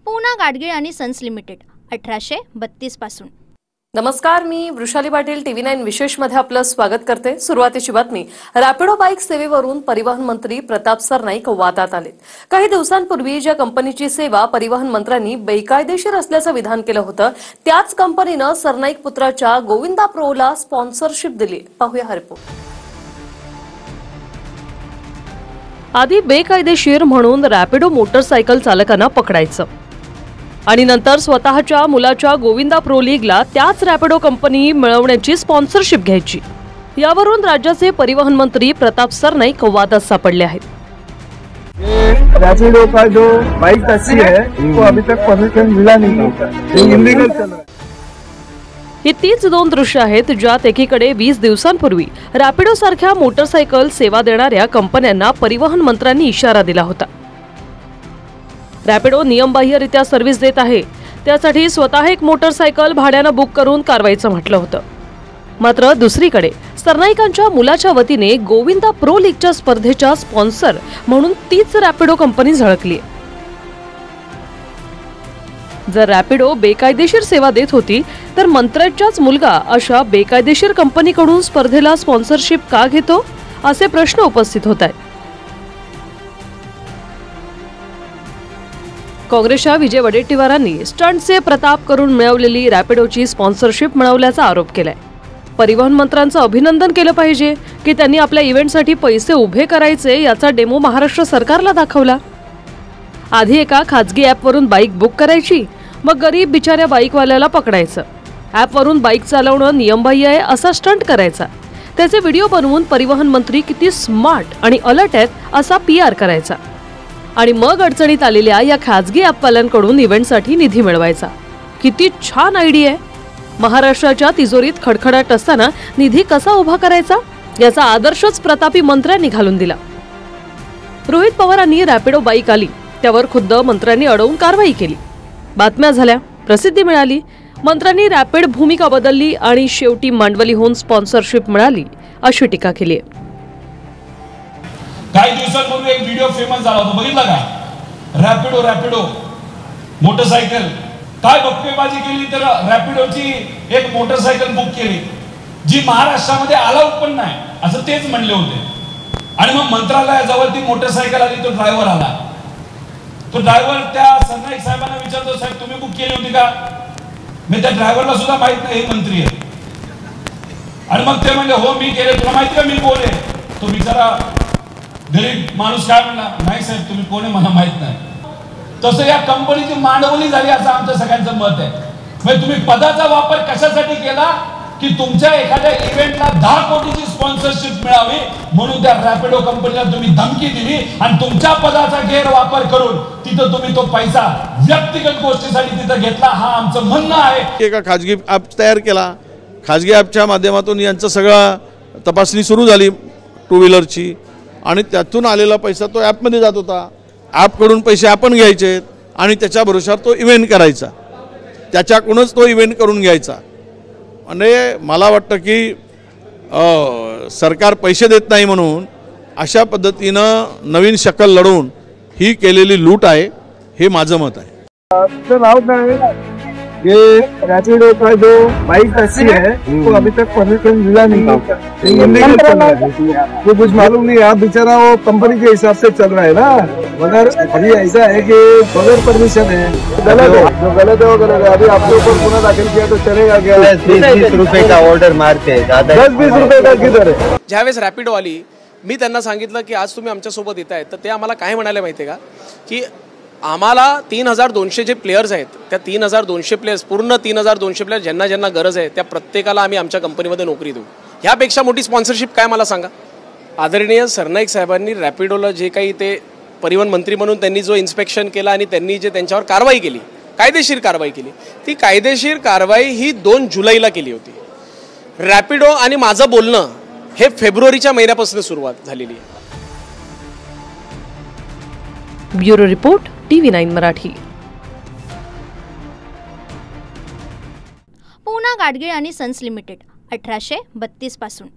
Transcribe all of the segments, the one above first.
पूना गाडगीळ आणि sons limited 1832 पासून। नमस्कार, मी वृषाली पाटील TV9 विशेष मध्ये आपलं स्वागत करते। सुरुवातीची बातमी, रॅपिडो बाईक सेवेवरून परिवहन मंत्री प्रताप सरनाईक वादात आले। काही दिवसांपूर्वी ज्या कंपनीची सेवा परिवहन मंत्र्यांनी बेकायदेशीर असल्याचं विधान केलं होतं, त्याच कंपनीनं सरनाईक पुत्राच्या गोविंदा प्रोला स्पॉन्सरशिप दिली। पाहूया हा रिपोर्ट। आधी बेकायदेशीर म्हणून रॅपिडो मोटरसायकल चालकांना पकडायचं आणि नंतर स्वतःच्या मुलाच्या गोविंदा प्रो लीगला त्याच रॅपिडो कंपनी मिळवण्याची स्पॉन्सरशिप घ्यायची। यावरून राज्याचे परिवहन मंत्री प्रताप सरनाईक वादात सापडले आहेत। रैपिडो का जो बाइक टैक्सी है वो अभी तक परमिशन मिला नहीं था, इलीगल चल रहा है। ही तीच दोन दृश्य आहेत ज्यात एकीकडे 20 दिवसांपूर्वी रॅपिडो सारख्या मोटरसायकल सेवा देणाऱ्या कंपन्यांना परिवहन मंत्र्यांनी इशारा दिला होता। रॅपिडो नियमबाह्यरित्या सर्व्हिस देत आहे, त्यासाठी स्वतः एक मोटरसायकल भाड्यानं बुक करून कारवाईचं म्हटलं होतं। मात्र दुसरीकडे सरनाईकांच्या मुलाच्या वतीने गोविंदा प्रो लीगच्या स्पर्धेच्या स्पॉन्सर म्हणून तीच रॅपिडो कंपनी झळकली। जर रॅपिडो बेकायदेशीर सेवा देत होती तर मंत्र्याचाच मुलगा अशा बेकायदेशीर कंपनीकडून स्पर्धेला स्पॉन्सरशिप का घेतो, असे प्रश्न उपस्थित होत आहेत। काँग्रेसच्या विजय वडेट्टीवारांनी स्टंटचे प्रताप करून मिळवलेली रॅपिडोची स्पॉन्सरशिप मिळवल्याचा आरोप केलाय। परिवहन मंत्र्यांचं अभिनंदन केलं पाहिजे की त्यांनी आपल्या इव्हेंटसाठी पैसे उभे करायचे याचा डेमो महाराष्ट्र सरकारला दाखवला। आधी एका खाजगी ॲपवरून बाईक बुक करायची, मग गरीब बिचाऱ्या बाईकवाल्याला पकडायचं। ॲपवरून बाईक चालवणं नियमबाह्य आहे असा स्टंट करायचा, त्याचे व्हिडिओ बनवून परिवहन मंत्री किती स्मार्ट आणि अलर्ट आहेत असा PR करायचा आणि मग अडचणीत आलेल्या या खाजगी ॲपवाल्यांकडून इव्हेंटसाठी निधी मिळवायचा। किती छान आयडिया आहे। महाराष्ट्राच्या तिजोरीत खडखडाट असताना निधी कसा उभा करायचा याचा आदर्शच प्रतापी मंत्र्यांनी घालून दिला। रोहित पवारांनी रॅपिडो बाईक आली त्यावर खुद्द मंत्र्यांनी अडवून कारवाई केली। बातम्या झाल्या, प्रसिद्धी मिळाली, मंत्र्यांनी रॅपिड भूमिका बदलली आणि शेवटी मांडवलीहून स्पॉन्सरशिप मिळाली अशी टीका केली आहे। काही दिवसांपूर्वी एक व्हिडिओ फेमस झाला होता, बघितला का? रॅपिडो मोटरसायकल काय बक्केबाजी केली तर रॅपिडोची एक मोटरसायकल बुक केली जी महाराष्ट्रामध्ये अलाउड पण नाही असं तेच म्हणले होते। आणि मग मंत्रालयाजवळ ती मोटरसायकल आली, तो ड्रायव्हर आला। तो ड्रायव्हर त्या सरनाईक साहेबांना विचारतो, साहेब तुम्ही बुक केली होती का? मी त्या ड्रायव्हरला सुद्धा माहित नाही हे मंत्री आहे। आणि मग ते म्हणले, हो मी केले, तुला माहिती का मी कोण आहे? तो बिचारा गरीब माणूस काय म्हणला, नाही साहेब तुम्ही कोण आहे मला माहित नाही। तसं या कंपनीची मांडवली झाली असं आमचं सगळ्यांचं मत आहे। म्हणजे तुम्ही पदाचा वापर कशासाठी केला की तुमच्या एखाद्या इव्हेंटला 10 कोटीची स्पॉन्सरशिप मिळावी म्हणून त्या रॅपिडो कंपनीला तुम्ही धमकी दिली आणि तुमच्या पदाचा गैरवापर करून तिथं तुम्ही तो पैसा व्यक्तिगत गोष्टीसाठी तिथं घेतला, हा आमचं म्हणणं आहे। एका खाजगी ॲप तयार केला, खाजगी ॲपच्या माध्यमातून यांचं सगळं तपासणी सुरू झाली टू व्हीलरची आणि त्यातून आलेला पैसा तो ॲपमध्ये जात होता। ॲपकडून पैसे आपण घ्यायचे आणि त्याच्या भरोशावर तो इव्हेंट करायचा, त्याच्याकडूनच तो इव्हेंट करून घ्यायचा। म्हणजे मला वाटतं की सरकार पैसे देत नाही म्हणून अशा पद्धतीनं नवीन शक्कल लढवून ही केलेली लूट आहे, हे माझं मत आहे। ये रैपिडो का जो बाइक टैक्सी है वो अभी तक परमिशन मिला नहीं था, इलीगल चल रहा है। वो कुछ मालूम नहीं, आप बेचारा वो कंपनी के हिसाब से चल रहा है ना, मगर अभी ऐसा है कि बगैर परमिशन है, गलत है। जो गलत है वो गलत है। अभी आपके ऊपर गुना दाखिल किया तो चलेगा क्या? 20 रुपए का ऑर्डर मारते हैं, 10-20 रुपए का किधर है? ज्यावेळेस रॅपिडो आली, मी त्यांना सांगितलं की आज तुम्ही आमच्यासोबत येत आहेत, तर ते आम्हाला काय म्हणाले माहिती आहे का, की आम्हाला 3200 जे प्लेयर्स आहेत त्या 3200 प्लेयर्स, पूर्ण 3200 प्लेयर्स ज्यांना ज्यांना गरज आहे त्या प्रत्येकाला आम्ही आमच्या कंपनीमध्ये नोकरी देऊ। ह्यापेक्षा मोठी स्पॉन्सरशिप काय मला सांगा? आदरणीय सरनाईक साहेबांनी रॅपिडोला जे काही ते परिवहन मंत्री म्हणून त्यांनी जो इन्स्पेक्शन केला आणि त्यांनी जे त्यांच्यावर कारवाई केली, कायदेशीर कारवाई केली, ती कायदेशीर कारवाई ही 2 जुलैला केली होती। रॅपिडो आणि माझं बोलणं हे फेब्रुवारीच्या महिन्यापासून सुरुवात झालेली आहे। Bureau report TV9 Marathi. Poona Gadgil आणि सन्स लिमिटेड 1832 पासून।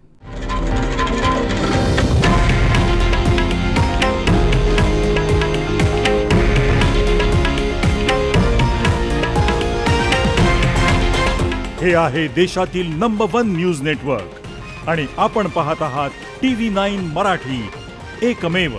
हे आहे देशातील नंबर 1 न्यूज नेटवर्क आणि आपण पाहत आहात TV9 मराठी, एकमेव.